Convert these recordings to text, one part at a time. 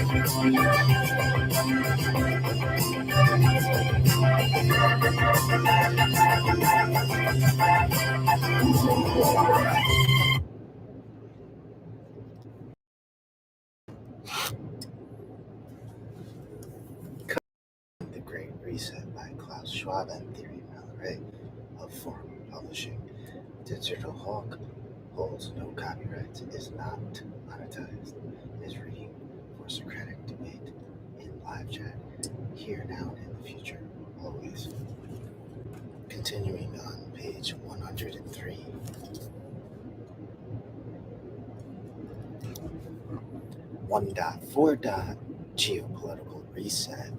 The Great Reset by Klaus Schwab and Thierry Mallory of Forum Publishing. Digital Hawk holds no copyrights, is not monetized, is reading for Socratic debate in live chat, here, now, and in the future, always. Continuing on page 103. 1.4. Geopolitical reset.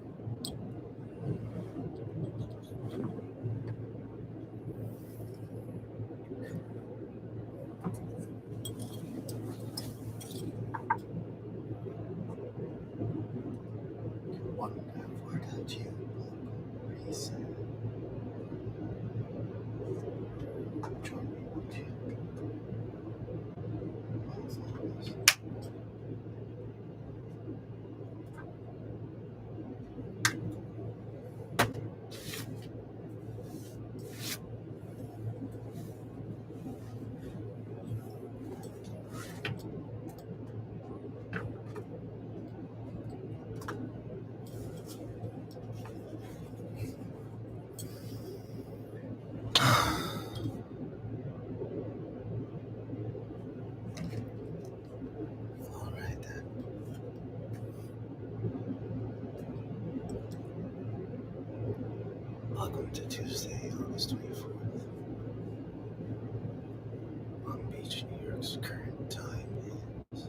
Alright then. Welcome to Tuesday, August 24th. Long Beach, New York's current time is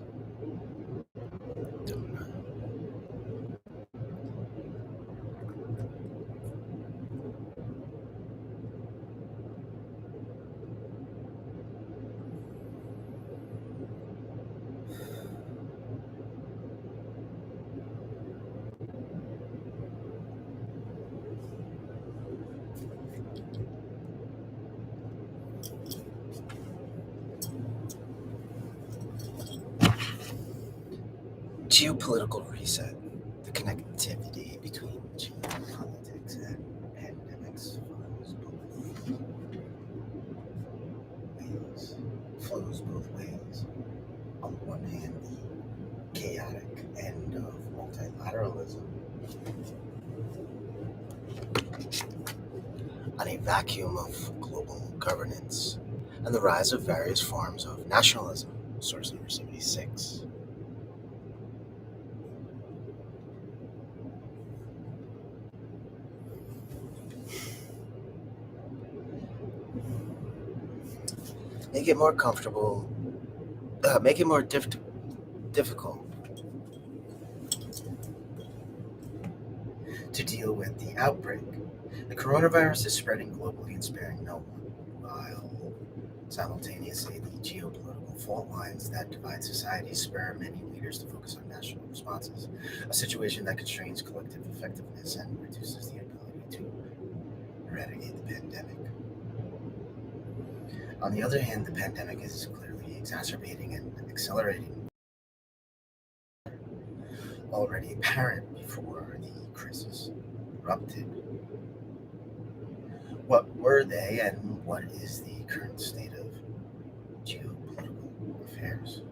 09. Geopolitical reset. The connectivity between geopolitics and pandemics flows both ways. On the one hand, the chaotic end of multilateralism. On a vacuum of global governance and the rise of various forms of nationalism. Source number 76. Make it more comfortable, make it more difficult to deal with the outbreak. The coronavirus is spreading globally and sparing no one, while simultaneously the geopolitical fault lines that divide society spur many leaders to focus on national responses, a situation that constrains collective effectiveness and reduces the ability to eradicate the pandemic. On the other hand, the pandemic is clearly exacerbating and accelerating already apparent before the crisis erupted. What were they, and what is the current state of geopolitical affairs?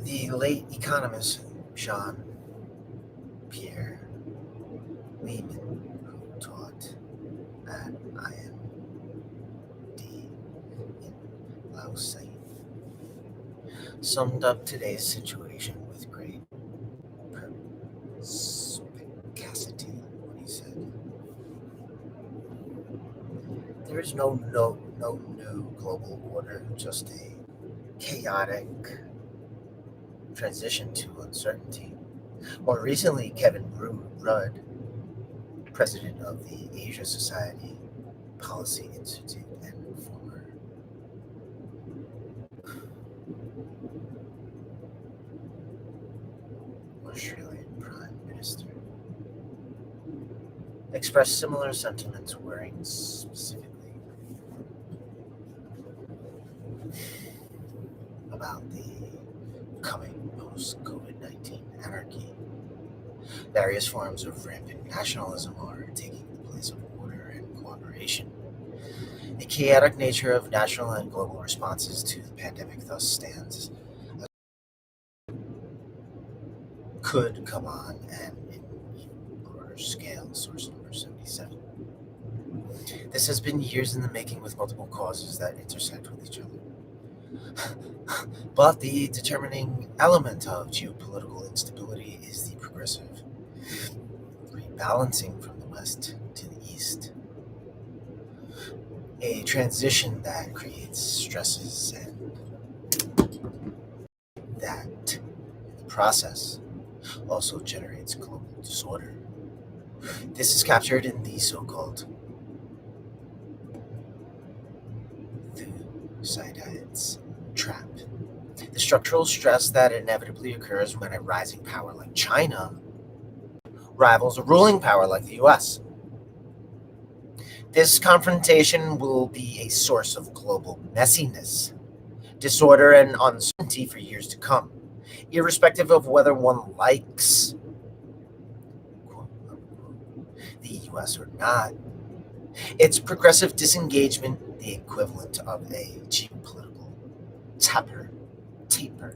The late economist Jean-Pierre Lehman, who taught at IMD in Lausanne, summed up today's situation with great perspicacity when he said, There is no new global order, just a chaotic transition to uncertainty. More recently, Kevin Rudd, president of the Asia Society Policy Institute and former Australian Prime Minister, expressed similar sentiments, worrying specifically about the coming post COVID 19 anarchy. Various forms of rampant nationalism are taking the place of order and cooperation. The chaotic nature of national and global responses to the pandemic thus stands as could come on and in even broader scale, source number 77. This has been years in the making with multiple causes that intersect with each other. But the determining element of geopolitical instability is the progressive rebalancing from the west to the east, a transition that creates stresses and that, in the process, also generates global disorder. This is captured in the so-called Thucydides trap. The structural stress that inevitably occurs when a rising power like China rivals a ruling power like the US. This confrontation will be a source of global messiness, disorder, and uncertainty for years to come, irrespective of whether one likes quote, unquote, the US or not. Its progressive disengagement, the equivalent of a geopolitical taper.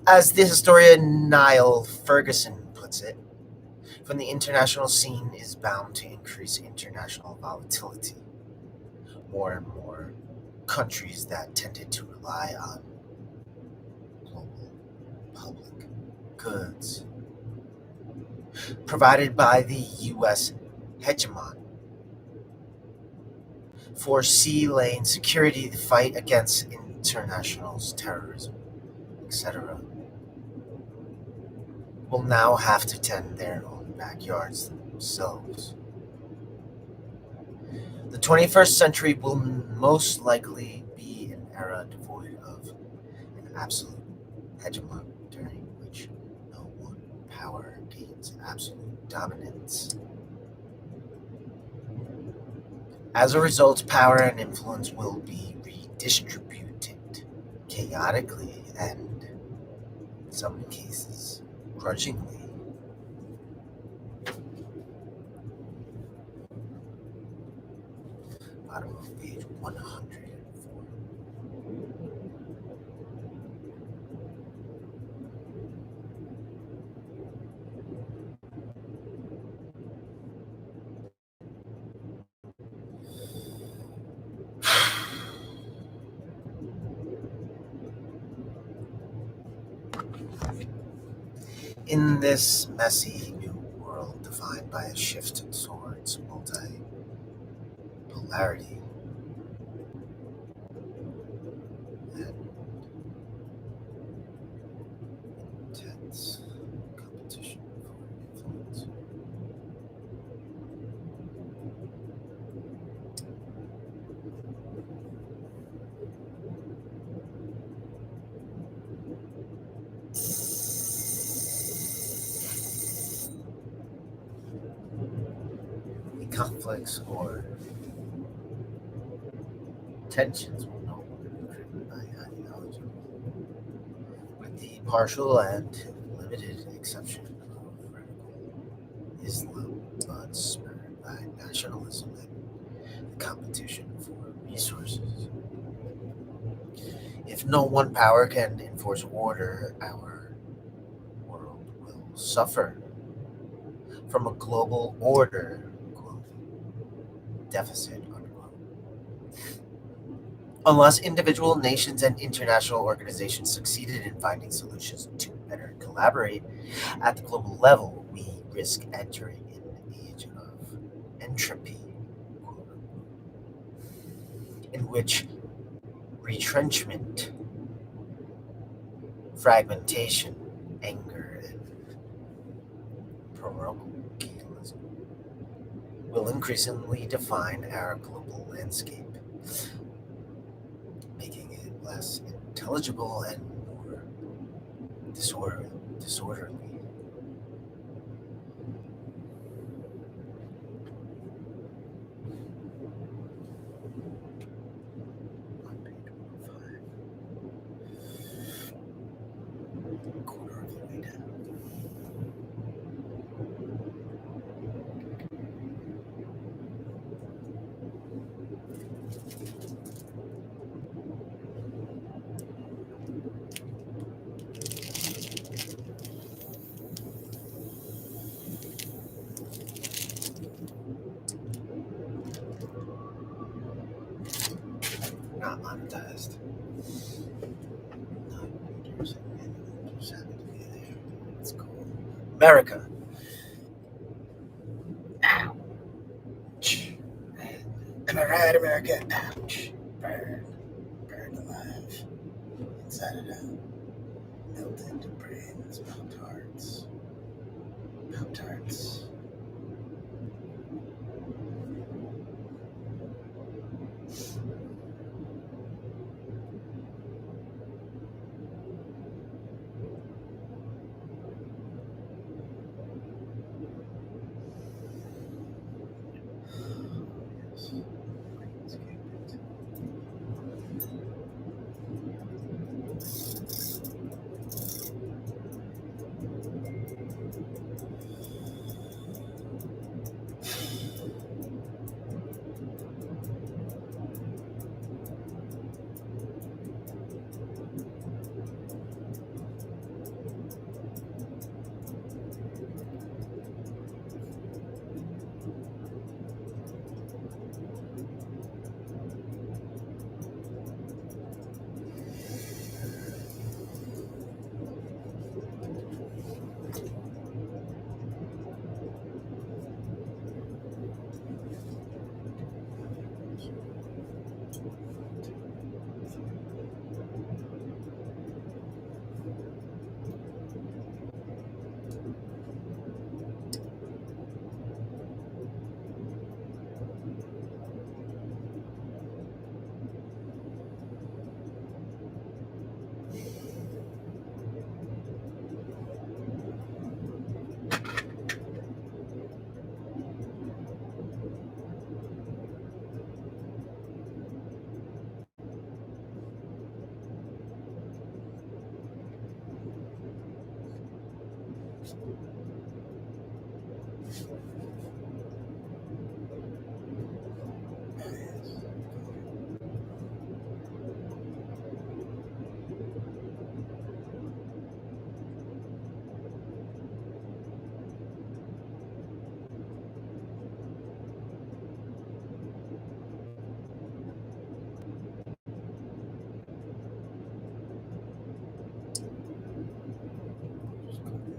As the historian Niall Ferguson puts it, from the international scene is bound to increase international volatility. More and more countries that tended to rely on global public goods provided by the US hegemon for sea lane security, the fight against international terrorism, etc., will now have to tend their own backyards themselves. The 21st century will most likely be an era devoid of an absolute hegemon, during which no one power gains absolute dominance. As a result, power and influence will be redistributed chaotically and, in some cases, grudgingly. Bottom of page 104. In this messy new world defined by a shift towards multipolarity and intense competition for influence, the conflicts or tensions will no longer be driven by ideology, with the partial and limited exception of radical Islam, but spurred by nationalism and the competition for resources. If no one power can enforce order, our world will suffer from a global order quote, deficit. Unquote. Unless individual nations and international organizations succeeded in finding solutions to better collaborate at the global level, we risk entering an age of entropy. in which retrenchment, fragmentation, anger, and parochialism will increasingly define our global landscape, making it less intelligible and more disorderly. On page 105, quarter of the way down. Not monetized. Not users. Just happen to be there. It's cool. America. Ouch. Am I right, America? Ouch. Burn. Burned alive. Inside and out. Melted into brains. Pop-Tarts. Pop-Tarts.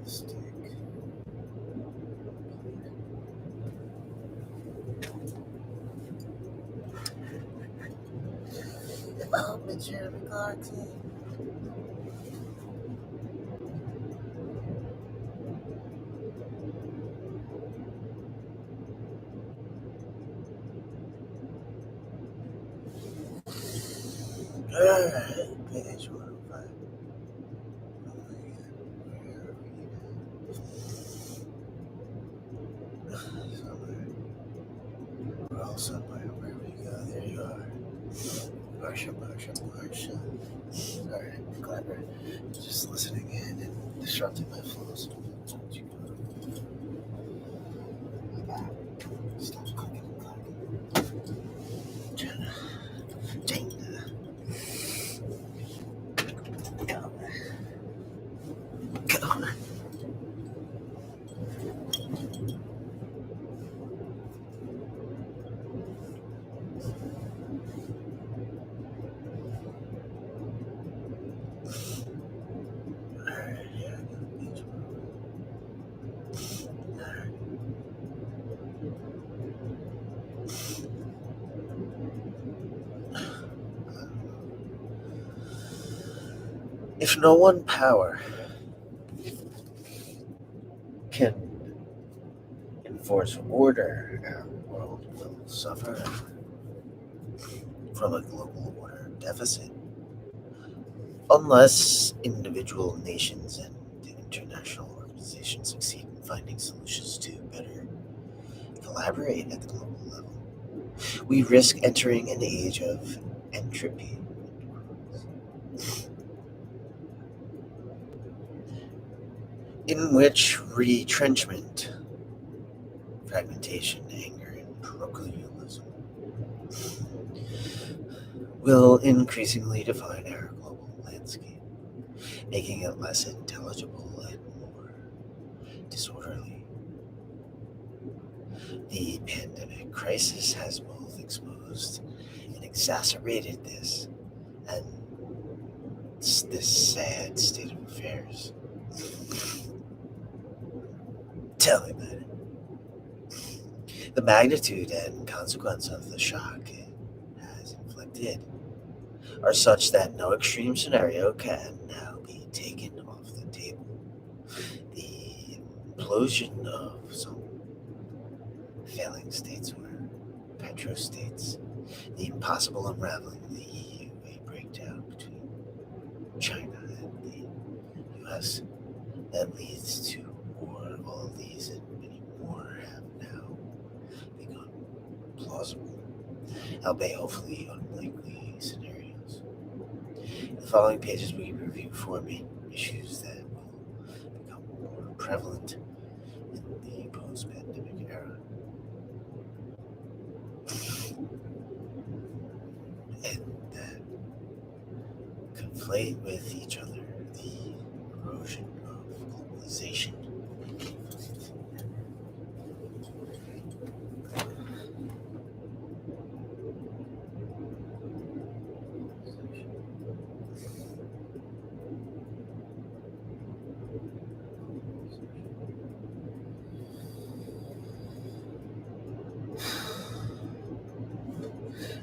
Stick. Oh, but Jeremy Clarkson. Alright, page 105. Somewhere. We're all somewhere. Wherever you go, there you are. Marsha. Alright, clever. Just listening in and disrupting my flow. So don't you go. Stop clicking and clacking. Jenna. Go. Alright, yeah, I got the beach. If no one power can enforce order, our world will suffer from a global order deficit unless individual nations and international organizations succeed in finding solutions to better collaborate at the global level. We risk entering an age of entropy in which retrenchment, fragmentation, anger, and parochialism will increasingly define our global landscape, making it less intelligible and more disorderly. The pandemic crisis has both exposed and exacerbated this and this sad state of affairs. Tell me about it. The magnitude and consequence of the shock it has inflicted are such that no extreme scenario can now be taken off the table. The implosion of some failing states or petrostates, the impossible unraveling of the EU, a breakdown between China and the US that leads to war, all these and many more have now become plausible, albeit hopefully unlikely scenarios. In the following pages, we review four main issues that will become more prevalent in the post pandemic era and that conflate with each other the erosion of globalization.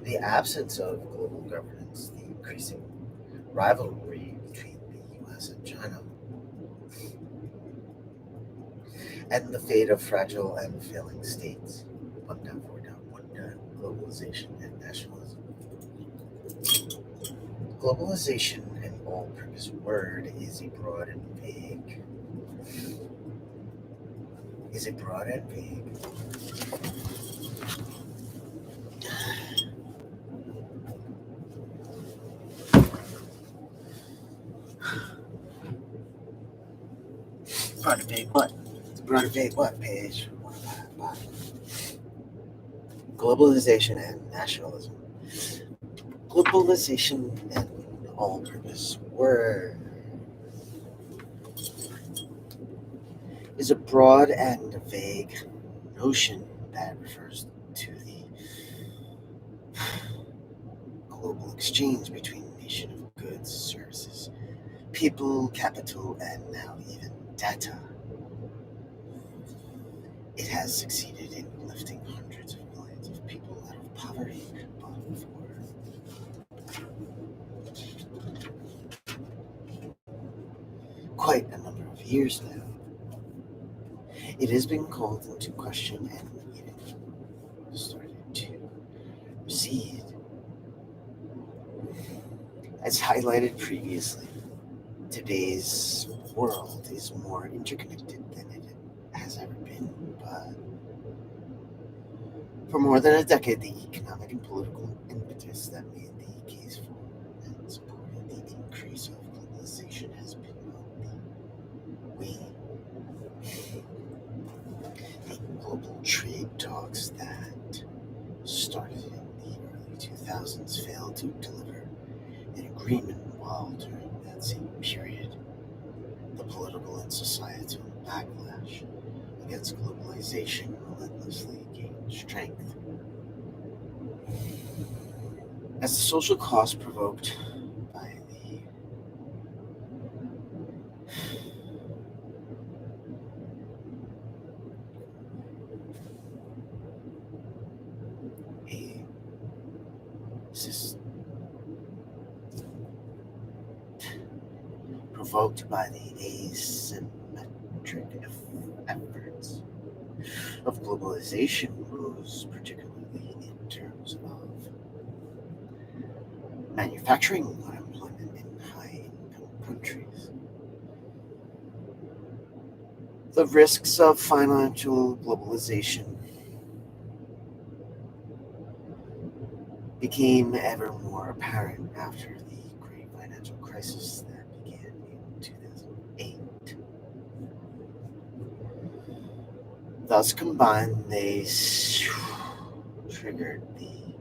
The absence of global governance, the increasing rivalry between the US and China, and the fate of fragile and failing states. One down, four down, one down. Globalization and nationalism. Globalization, an all purpose word, is a broad and vague broad and vague what? Broad and vague what page? Globalization and nationalism. Globalization, an all purpose word, is a broad and vague notion that refers to the global exchange between a nation of goods, services, people, capital, and now even data. It has succeeded in lifting hundreds of millions of people out of poverty, but for quite a number of years now, it has been called into question and even started to recede. As highlighted previously, today's world is more interconnected than it has ever been, but for more than a decade, the economic and political impetus that made the case for and supported the increase of globalization has been on the wane. The global trade talks that started in the early 2000s failed to deliver an agreement, while during that same period, the political and societal backlash against globalization relentlessly gained strength. As the social cost provoked by a provoked by the asymmetric efforts of globalization rose, particularly in terms of manufacturing unemployment in high-income countries. The risks of financial globalization became ever more apparent after the great financial crisis that began in 2008. Thus combined, they triggered the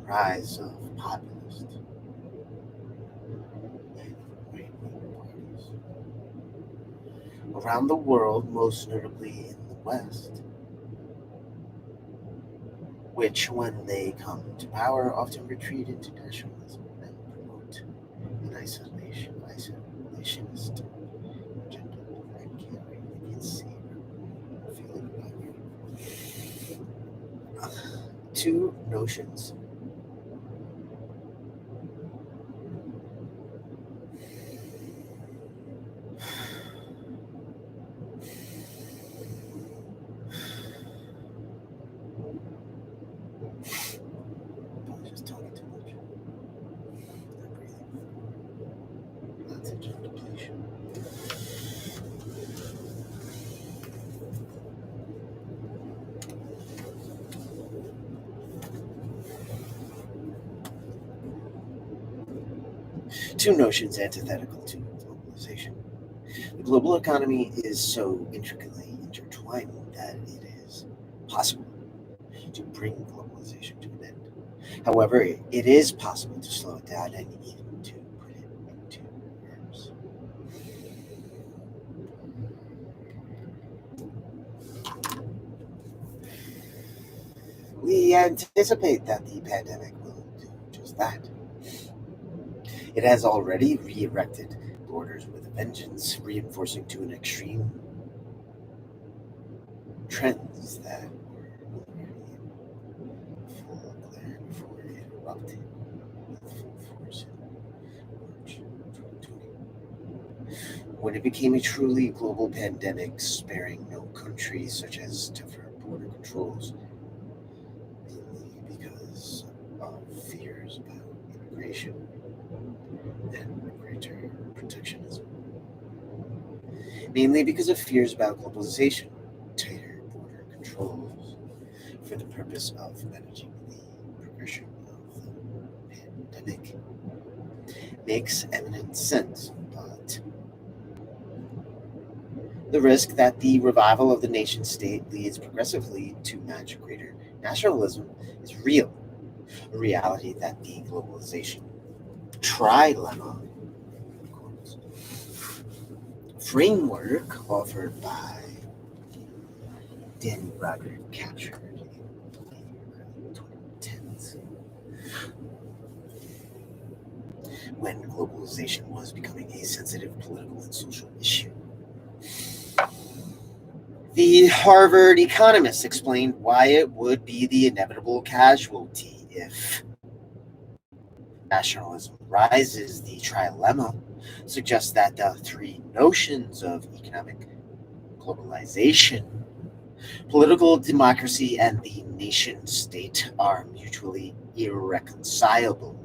rise of populist and right-wing parties around the world, most notably in the West, which, when they come to power, often retreat into nationalism and promote an isolationist agenda. I can't really see or feeling about it. Two notions. I'm just talking too much. Not breathing. That's it, just depletion. Two notions antithetical to globalization. The global economy is so intricately intertwined that it is possible to bring globalization to an end. However, it is possible to slow it down and even to put it into reverse. We anticipate that the pandemic will do just that. It has already re-erected borders with a vengeance, reinforcing to an extreme trends that were already in full glare before it erupted with full force in March 2020. When it became a truly global pandemic, sparing no country, such as tougher border controls, mainly because of fears about immigration and greater protectionism. Mainly because of fears about globalization, tighter border controls, for the purpose of managing the progression of the pandemic, makes eminent sense, but the risk that the revival of the nation state leads progressively to much greater nationalism is real, a reality that the globalization trilemma framework offered by Danny Roderick captured in the early 2010s when globalization was becoming a sensitive political and social issue. The Harvard economists explained why it would be the inevitable casualty if nationalism rises. The trilemma suggests that the three notions of economic globalization, political democracy, and the nation state are mutually irreconcilable,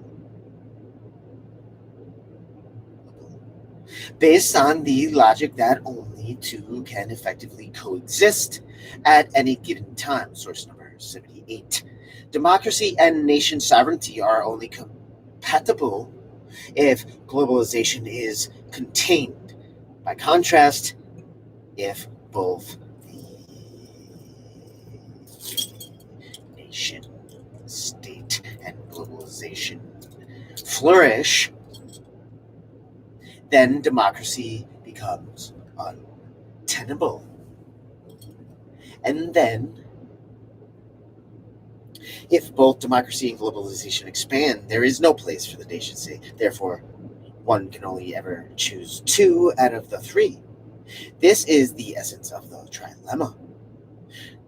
based on the logic that only two can effectively coexist at any given time. Source number 78. Democracy and nation sovereignty are only compatible if globalization is contained. By contrast, if both the nation state and globalization flourish, then democracy becomes untenable. And then, if both democracy and globalization expand, there is no place for the nation state. Therefore, one can only ever choose two out of the three. This is the essence of the trilemma.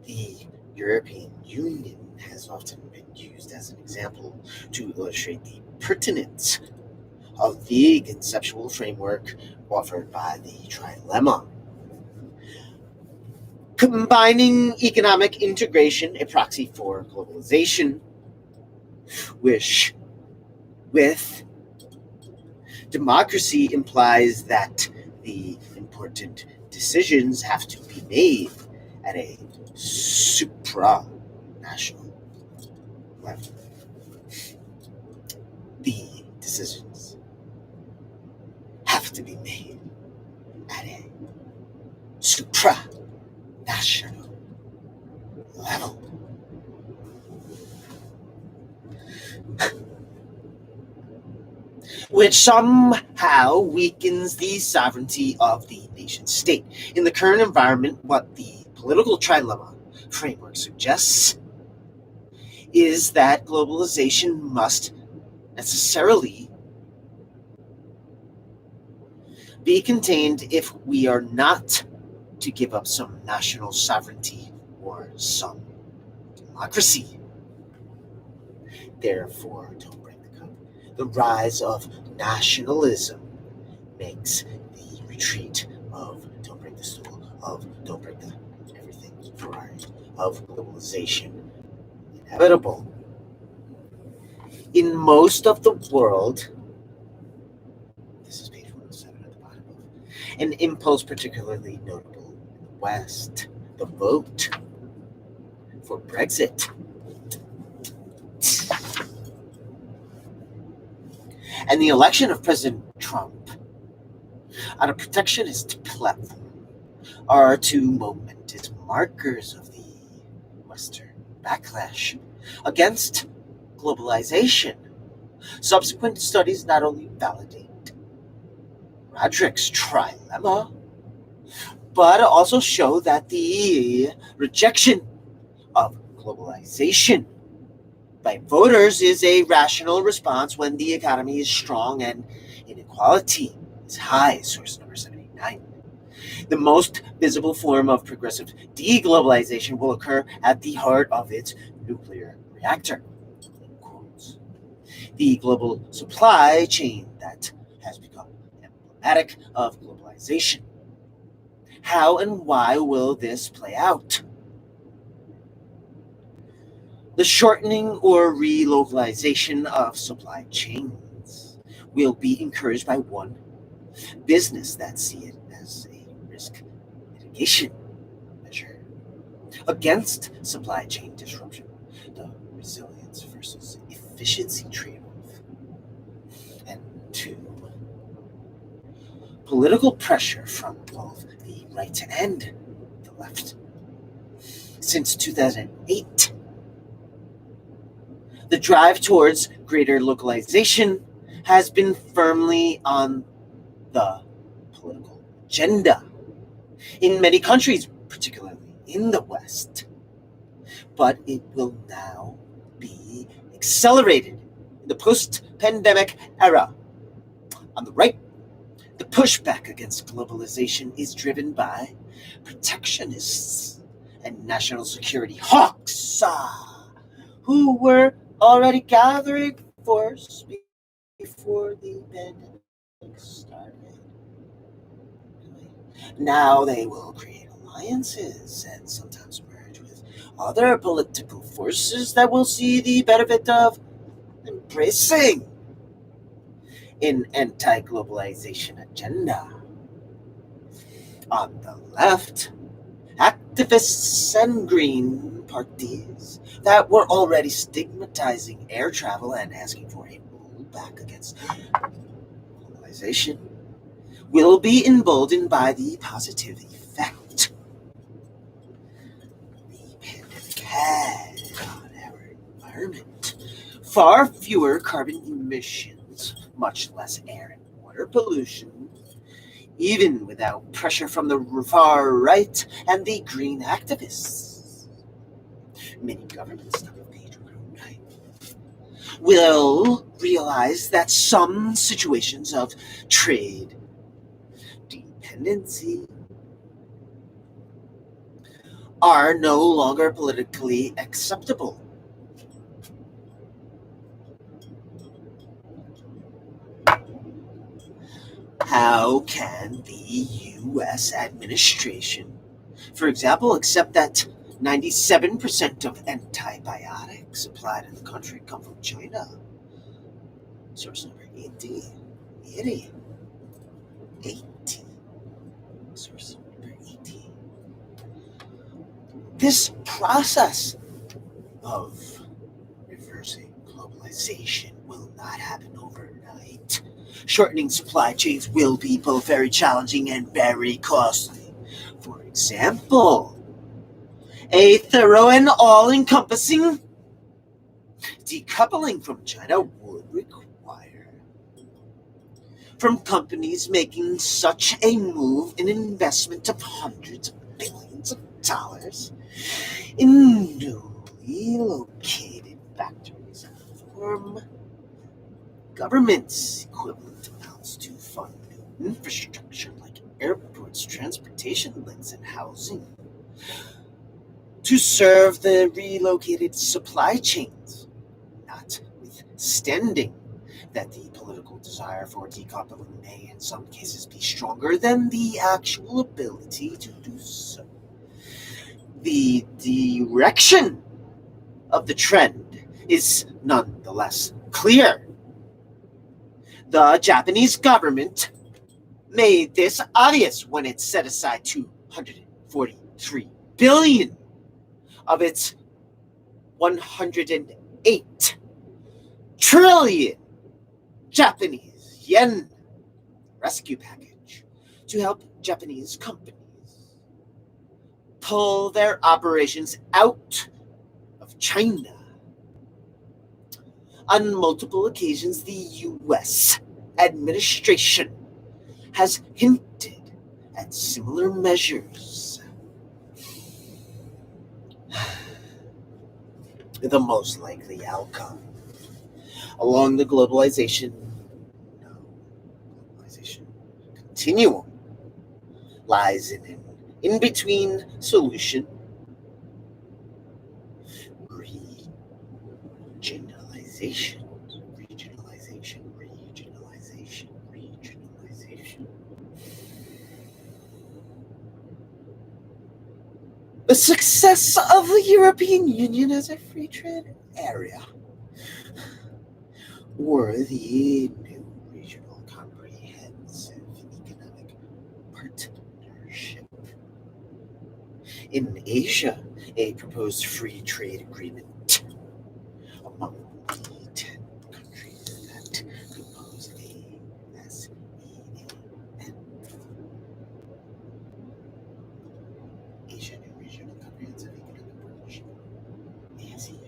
The European Union has often been used as an example to illustrate the pertinence of the conceptual framework offered by the trilemma. Combining economic integration, a proxy for globalization, which with democracy implies that the important decisions have to be made at a supranational level. The decisions have to be made at a supranational level. Which somehow weakens the sovereignty of the nation state. In the current environment, what the political trilemma framework suggests is that globalization must necessarily be contained if we are not to give up some national sovereignty or some democracy. Therefore, don't break the code. The rise of nationalism makes the retreat of don't break the stool, of don't break the everything variety of globalization inevitable. In most of the world, this is page 107 at the bottom of an impulse particularly notable in the West, the vote for Brexit. And the election of President Trump on a protectionist platform are two momentous markers of the Western backlash against globalization. Subsequent studies not only validate Roderick's trilemma, but also show that the rejection of globalization by voters is a rational response when the economy is strong and inequality is high. Source number 79. The most visible form of progressive deglobalization will occur at the heart of its nuclear reactor. The global supply chain that has become emblematic of globalization. How and why will this play out? The shortening or relocalization of supply chains will be encouraged by one business that see it as a risk mitigation measure against supply chain disruption, the resilience versus efficiency trade-off. And two, political pressure from both the right and the left. Since 2008, the drive towards greater localization has been firmly on the political agenda in many countries, particularly in the West. But it will now be accelerated in the post-pandemic era. On the right, the pushback against globalization is driven by protectionists and national security hawks who were already gathering force before the pandemic started. Now they will create alliances and sometimes merge with other political forces that will see the benefit of embracing an anti-globalization agenda. On the left, activists and green parties that were already stigmatizing air travel and asking for a rollback against globalization will be emboldened by the positive effect the pandemic had on our environment. Far fewer carbon emissions, much less air and water pollution, even without pressure from the far right and the green activists. Many governments, page 109, will realize that some situations of trade dependency are no longer politically acceptable. How can the U.S. administration, for example, accept that 97% of antibiotics supplied in the country come from China? Source number 80. 80. 80. Source number 80. This process of reversing globalization will not happen overnight. Shortening supply chains will be both very challenging and very costly. For example, a thorough and all-encompassing decoupling from China would require from companies making such a move an investment of hundreds of billions of dollars in newly located factories from governments equivalent amounts to fund new infrastructure like airports, transportation links, and housing to serve the relocated supply chains, notwithstanding that the political desire for decoupling may in some cases be stronger than the actual ability to do so. The direction of the trend is nonetheless clear. The Japanese government made this obvious when it set aside 243 billion of its 108 trillion Japanese yen rescue package to help Japanese companies pull their operations out of China. On multiple occasions, the U.S. administration has hinted at similar measures. The most likely outcome along the globalization continuum lies in an in-between solution: regionalization. The success of the European Union as a free trade area, or the new regional comprehensive economic partnership. In Asia, a proposed free trade agreement among the 10 countries that compose the ASEAN, Asian and Regional Comprehensive Economic Partnership, ASEAN,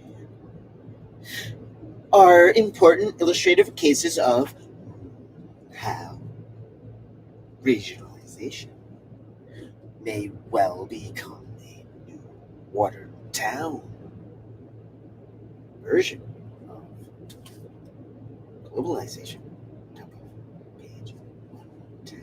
are important illustrative cases of how regionalization may well become a new watered down version of globalization. Top of page 110.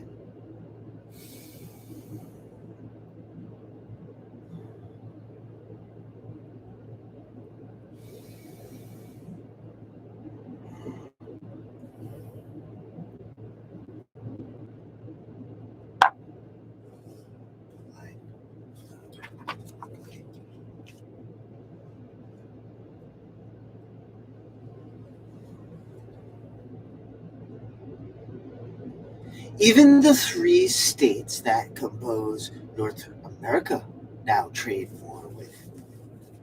Even the three states that compose North America now trade more with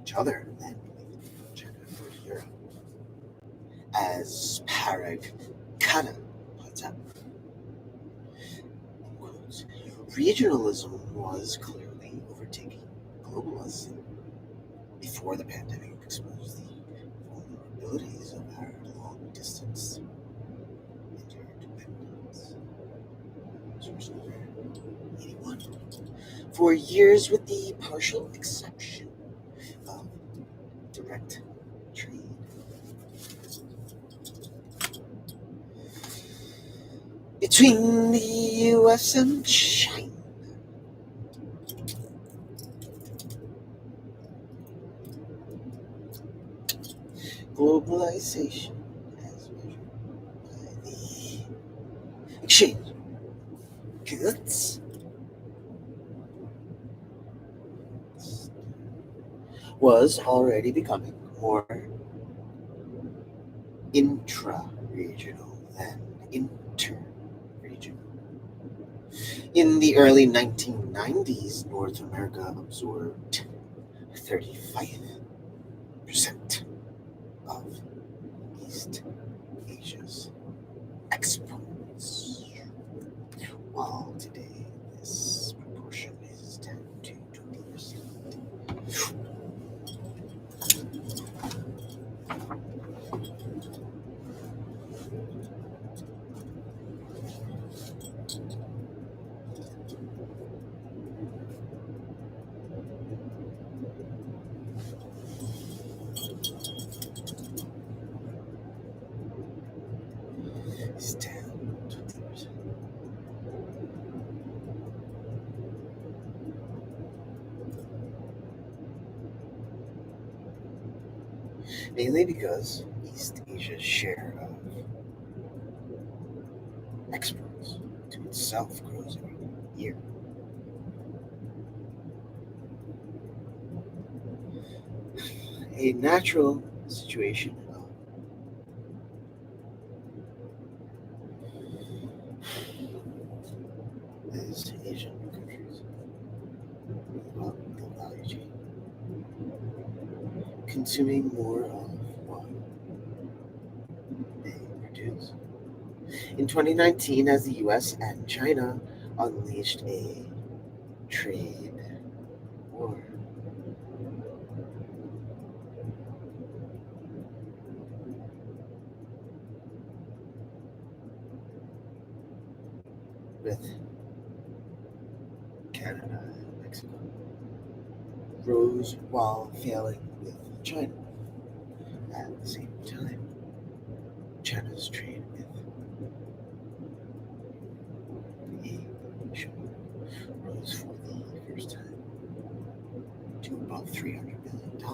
each other than with China or Europe. As Parag Khanna puts it, quotes, regionalism was clearly overtaking globalism before the pandemic exposed the vulnerabilities of our long-distance interdependence. Source number 81. For years, with the partial exception of direct trade, between the U.S. and China, globalization as measured by the exchange Fields was already becoming more intra-regional than inter-regional. In the early 1990s, North America absorbed 35% of East Asia's exports, while today this proportion is 10 to 20%. It's 10 to 20%. Mainly because East Asia's share of exports to itself grows every year. A natural situation of these Asian countries, well, the value chain, consuming more of what they produce. In 2019, as the US and China unleashed a trade war, with Canada and Mexico, rose while failing with China. At the same time, China's trade with Asia rose for the first time to about $300 billion.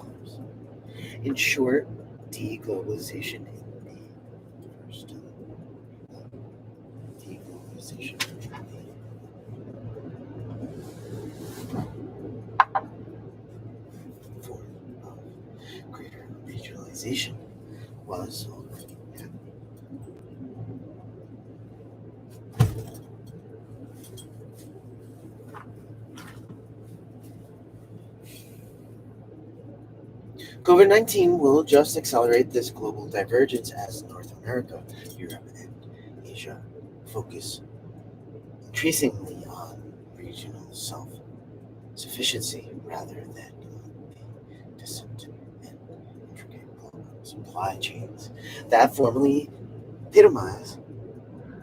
In short, deglobalization in the first deglobalization in the form of greater regionalization was already happening. COVID-19 will just accelerate this global divergence as North America, Europe, and Asia focus increasingly on regional self-sufficiency rather than on the distant and intricate global supply chains that formally epitomize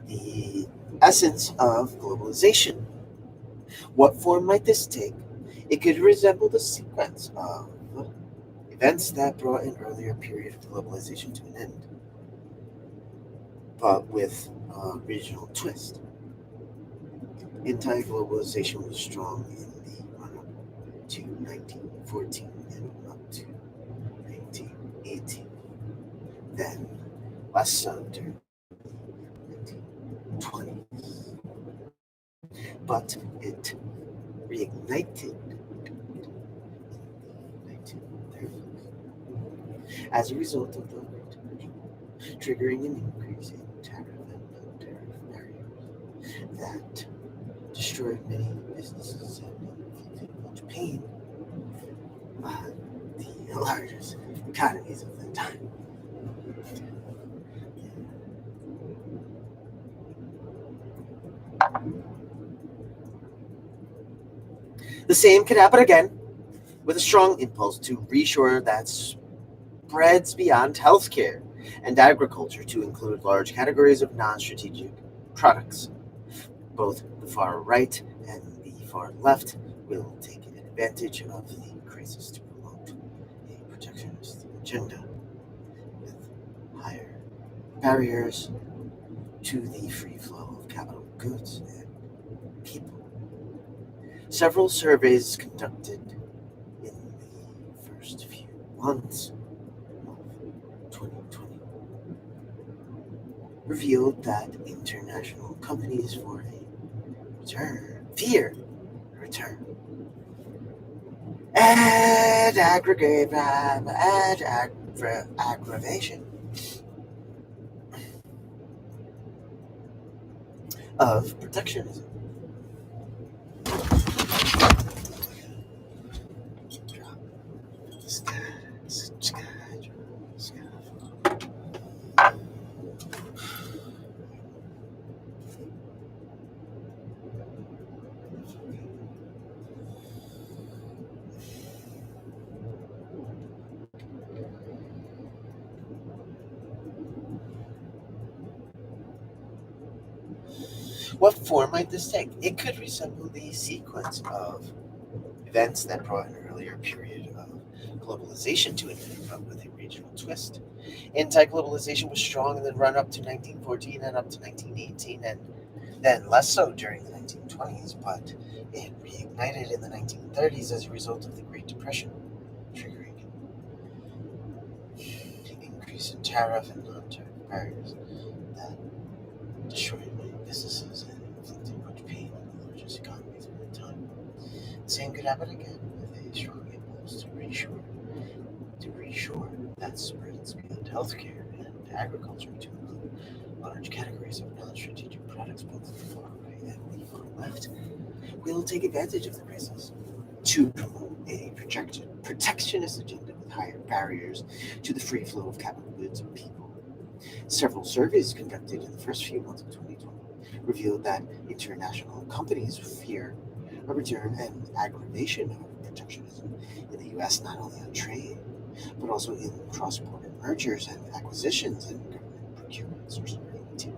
the essence of globalization. What form might this take? It could resemble the sequence of events that brought an earlier period of globalization to an end, but with a regional twist. Anti-globalization was strong in the run-up to 1914 and up to 1918, then less so during the 1920s. But it reignited in the 1930s as a result of the Great Depression, triggering an increase in tariff and non-tariff barriers that destroyed many businesses and inflicted much pain on the largest economies of the time. The same could happen again with a strong impulse to reshore that spreads beyond healthcare and agriculture to include large categories of non-strategic products. Both the far right and the far left will take advantage of the crisis to promote a protectionist agenda with higher barriers to the free flow of capital goods and people. Several surveys conducted in the first few months of 2020 revealed that international companies for a fear, return, and aggravation of protectionism. Drop sky, sky, sky. What form might this take? It could resemble the sequence of events that brought an earlier period of globalization to an end, but with a regional twist. Anti-globalization was strong in the run-up to 1914 and up to 1918, and then less so during the 1920s, but it reignited in the 1930s as a result of the Great Depression, triggering an increase in tariff and non-tariff barriers that destroyed many businesses and inflicted much pain on the largest economies at the time. The same could happen again with a strong impulse to reshore that spreads beyond healthcare and agriculture to include large categories of non-strategic products both on the far right and the far left. We'll take advantage of the crisis to promote a projected protectionist agenda with higher barriers to the free flow of capital goods and people. Several surveys conducted in the first few months of 2020 revealed that international companies fear a return and aggravation of protectionism in the U.S. not only on trade, but also in cross-border mergers and acquisitions and government procurements or something too.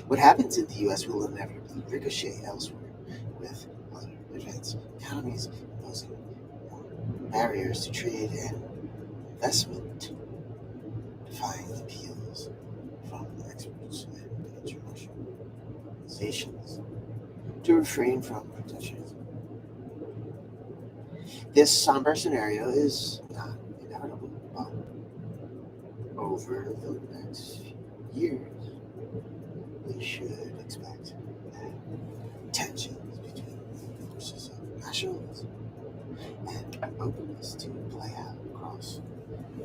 What happens in the U.S. will inevitably ricochet elsewhere, with other advanced economies imposing more barriers to trade and investment, defying the appeals from experts and international organizations to refrain from protectionism. This somber scenario is not inevitable, but over the next few years, we should expect that tensions between the forces of nationalism and openness to play out across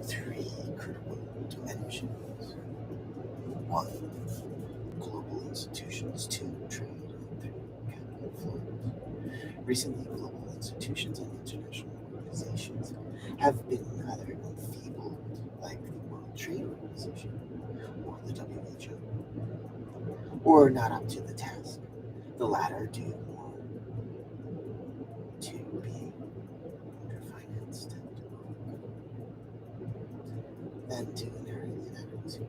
three critical dimensions. One, global institutions. Two, trade. And three, capital flows. Recently, global institutions and international organizations have been either enfeebled, like the World Trade Organization or the WHO, or not up to the task. The latter due more to being underfinanced and to inherent inadequacy.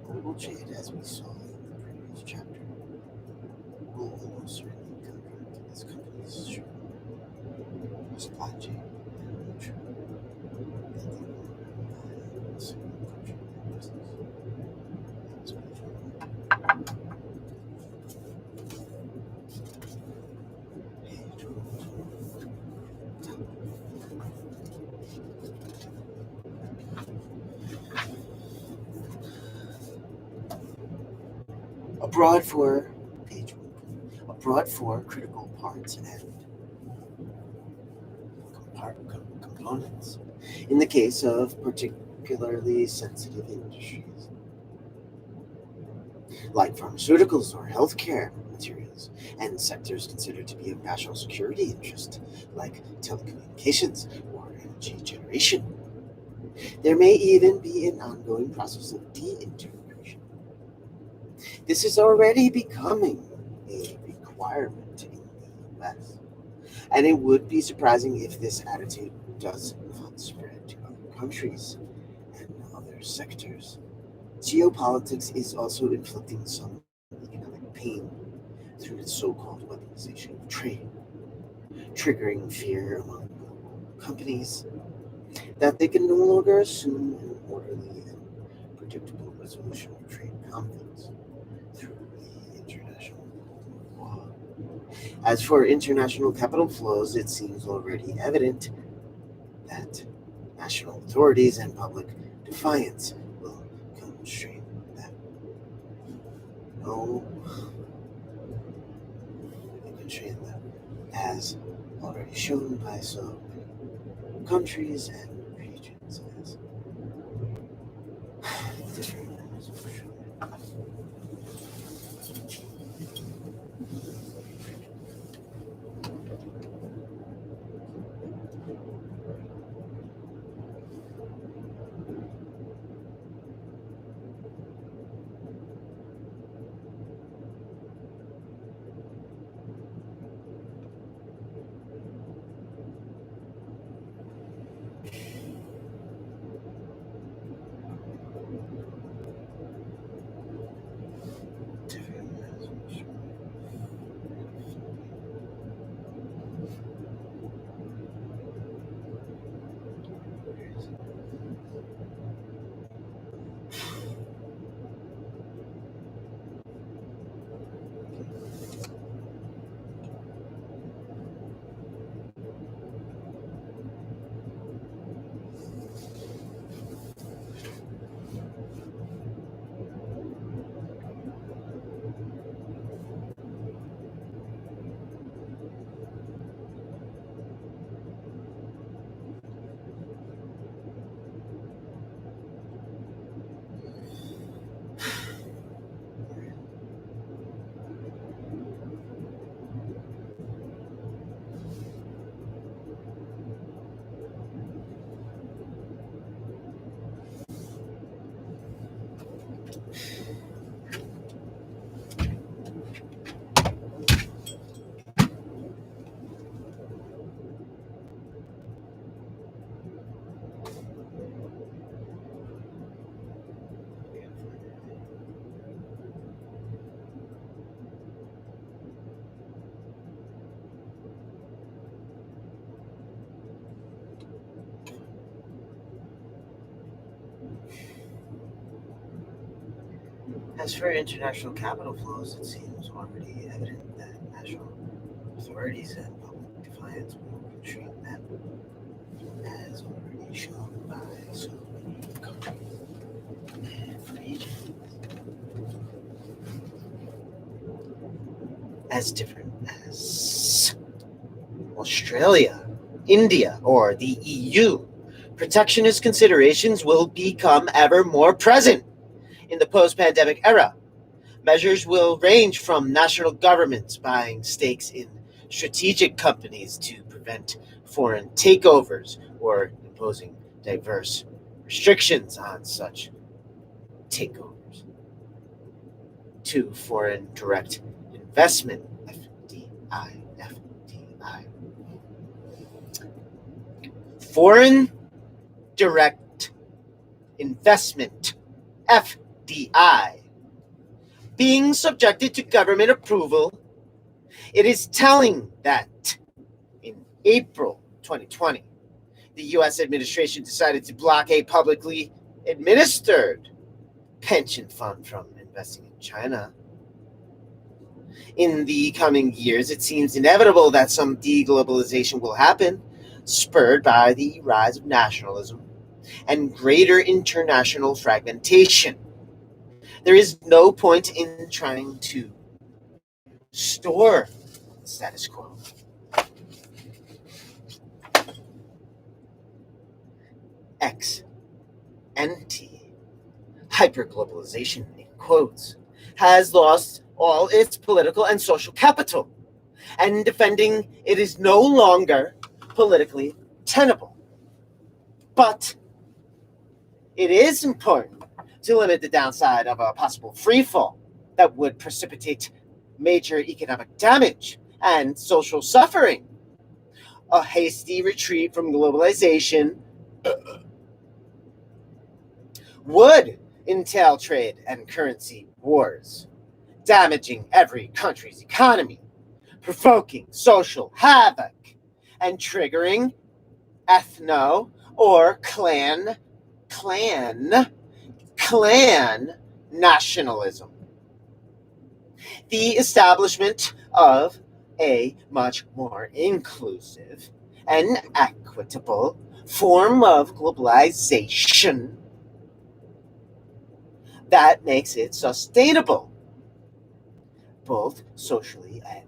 Global trade, as we saw in the previous chapter, will almost certainly confront as companies struggle supply chain and trade that they will rely on a single country business. That was page 1. Abroad for critical parts and components. In the case of particularly sensitive industries, like pharmaceuticals or healthcare materials, and sectors considered to be of national security interest, like telecommunications or energy generation. There may even be an ongoing process of de-integration. This is already becoming a requirement in the US, and it would be surprising if this attitude does not spread to other countries and other sectors. Geopolitics is also inflicting some economic pain through its so-called weaponization of trade, triggering fear among global companies that they can no longer assume an orderly and predictable resolution of trade conflicts through the international law. As for international capital flows, it seems already evident that national authorities and public defiance will constrain them. No country, as already shown by some countries and regions as different members of Australia. Different members of Australia. As for international capital flows, it seems already evident that national authorities and public defiance will retreat them, as already shown by so many countries and regions, as different as Australia, India, or the EU. Protectionist considerations will become ever more present in the post-pandemic era. Measures will range from national governments buying stakes in strategic companies to prevent foreign takeovers or imposing diverse restrictions on such takeovers, to foreign direct investment, FDI. Foreign direct investment, FDI, being subjected to government approval. It is telling that in April 2020, the U.S. administration decided to block a publicly administered pension fund from investing in China. In the coming years, it seems inevitable that some deglobalization will happen, spurred by the rise of nationalism and greater international fragmentation. There is no point in trying to store the status quo. XNT, hyperglobalization in quotes, has lost all its political and social capital, and defending it is no longer politically tenable. But it is important to limit the downside of a possible freefall that would precipitate major economic damage and social suffering. A hasty retreat from globalization would entail trade and currency wars, damaging every country's economy, provoking social havoc, and triggering ethno or clan nationalism. The establishment of a much more inclusive and equitable form of globalization that makes it sustainable, both socially and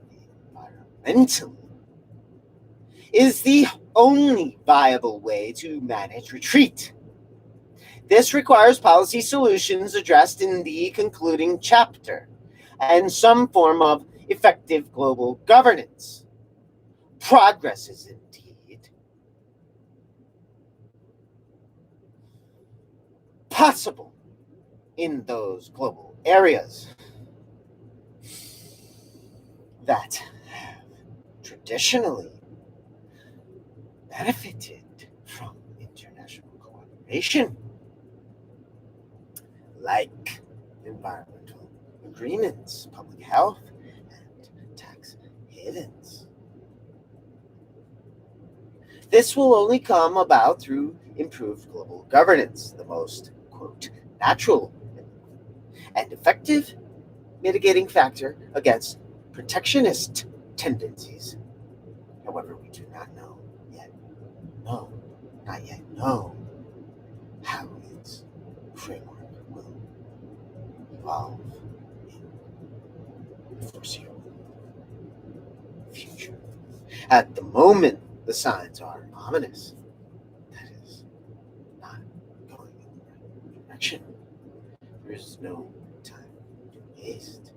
mentally is the only viable way to manage retreat. This requires policy solutions addressed in the concluding chapter and some form of effective global governance. Progress is indeed possible in those global areas that have traditionally benefited from international cooperation, like environmental agreements, public health, and tax havens. This will only come about through improved global governance, the most, quote, natural and effective mitigating factor against protectionist tendencies. However, we do not know how its framework will evolve in the foreseeable future. At the moment, the signs are ominous. That is not going in the right direction. There is no time to waste.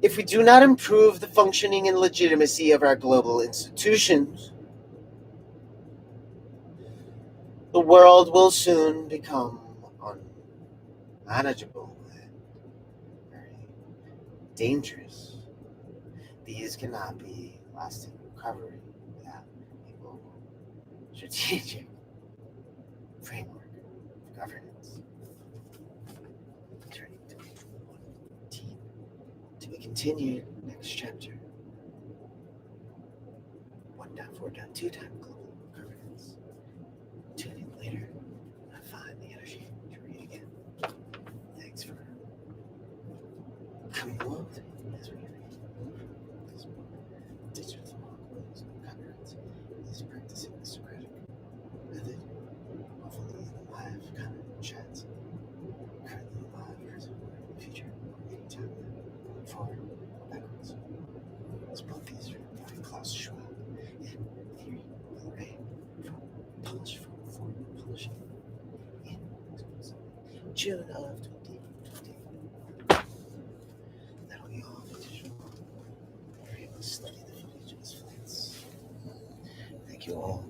If we do not improve the functioning and legitimacy of our global institutions, the world will soon become unmanageable and very dangerous. These cannot be lasting recovery without a global strategic framework of governance. Turning to 1:14 to be continued next chapter. 1.4.2 time global governance. Tune in later when I find the energy to read again. Thanks for coming along as we read this book. Digital Democracy and Copyrights is practicing the Socratic method, hopefully in the live comment chats. Currently live, present, or in the future, or anytime going forward or backwards. This book is written by Klaus Schwab and Thierry Ray, published from Ford Publishing in June of 2020. That'll be all for digital. We're able to study the footage of his flights. Thank you all.